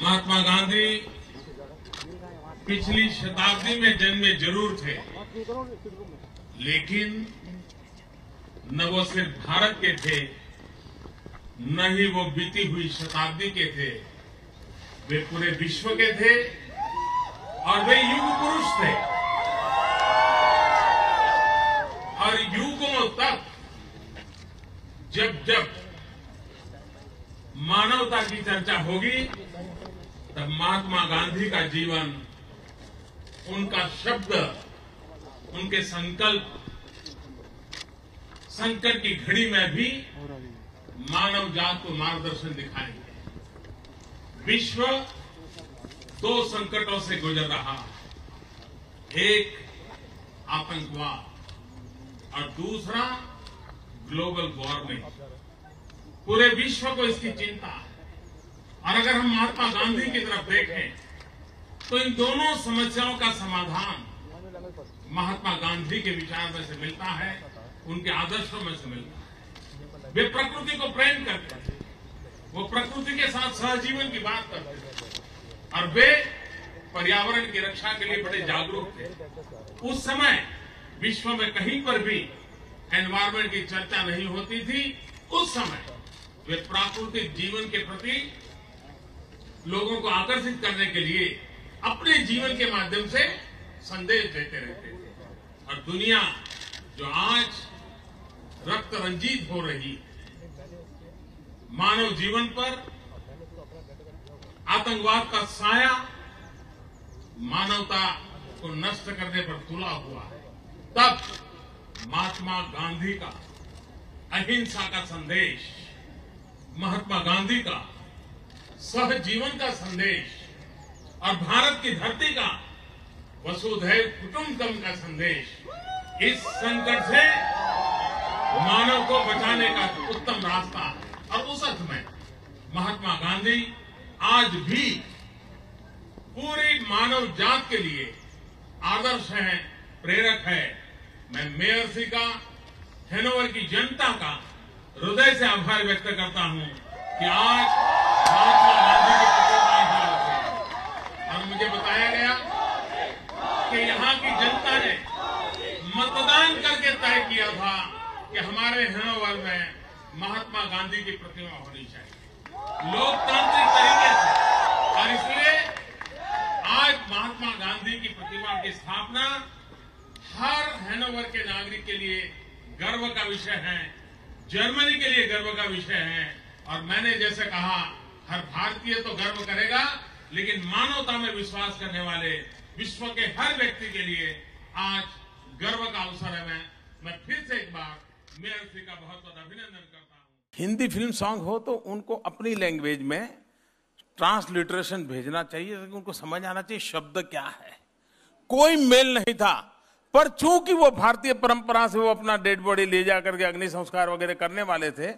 महात्मा गांधी पिछली शताब्दी में जन्मे जरूर थे, लेकिन न वो सिर्फ भारत के थे, न ही वो बीती हुई शताब्दी के थे। वे पूरे विश्व के थे और वे युग पुरुष थे। और युगों तक जब जब मानवता की चर्चा होगी, तब महात्मा गांधी का जीवन, उनका शब्द, उनके संकल्प संकट की घड़ी में भी मानव जात को मार्गदर्शन दिखाएंगे। विश्व दो संकटों से गुजर रहा है, एक आतंकवाद और दूसरा ग्लोबल वार्मिंग। पूरे विश्व को इसकी चिंता है। और अगर हम महात्मा गांधी की तरफ देखें तो इन दोनों समस्याओं का समाधान महात्मा गांधी के विचार में से मिलता है, उनके आदर्शों में से मिलता है। वे प्रकृति को प्रेम करते थे, वो प्रकृति के साथ सहजीवन की बात करते थे और वे पर्यावरण की रक्षा के लिए बड़े जागरूक थे। उस समय विश्व में कहीं पर भी एनवायरमेंट की चर्चा नहीं होती थी। उस समय वे प्राकृतिक जीवन के प्रति लोगों को आकर्षित करने के लिए अपने जीवन के माध्यम से संदेश देते रहते थे। और दुनिया जो आज रक्त रंजित हो रही है, मानव जीवन पर आतंकवाद का साया मानवता को नष्ट करने पर तुला हुआ है, तब महात्मा गांधी का अहिंसा का संदेश, महात्मा गांधी का सहजीवन का संदेश और भारत की धरती का वसुधैव कुटुंबकम का संदेश इस संकट से मानव को बचाने का उत्तम रास्ता है। और उस अर्थ में महात्मा गांधी आज भी पूरी मानव जात के लिए आदर्श है, प्रेरक है। मैं मेयर सी का, हैनोवर की जनता का हृदय से आभार व्यक्त करता हूं कि आज महात्मा गांधी की प्रतिमा यहाँ है। और मुझे बताया गया कि यहाँ की जनता ने मतदान करके तय किया था कि हमारे हैनोवर में महात्मा गांधी की प्रतिमा होनी चाहिए, लोकतांत्रिक तरीके से। और इसलिए आज महात्मा गांधी की प्रतिमा की स्थापना हर हैनोवर के नागरिक के लिए गर्व का विषय है, जर्मनी के लिए गर्व का विषय है। और मैंने जैसे कहा, हर भारतीय तो गर्व करेगा, लेकिन मानवता में विश्वास करने वाले विश्व के हर व्यक्ति के लिए आज गर्व का अवसर है। मैं फिर से एक बार मेयर श्री का बहुत बहुत अभिनंदन करता हूं। हिंदी फिल्म सॉन्ग हो तो उनको अपनी लैंग्वेज में ट्रांसलिटरेशन भेजना चाहिए, उनको समझ आना चाहिए शब्द क्या है। कोई मेल नहीं था, पर चूंकि वो भारतीय परंपरा से वो अपना डेड बॉडी ले जाकर के अग्नि संस्कार वगैरह करने वाले थे,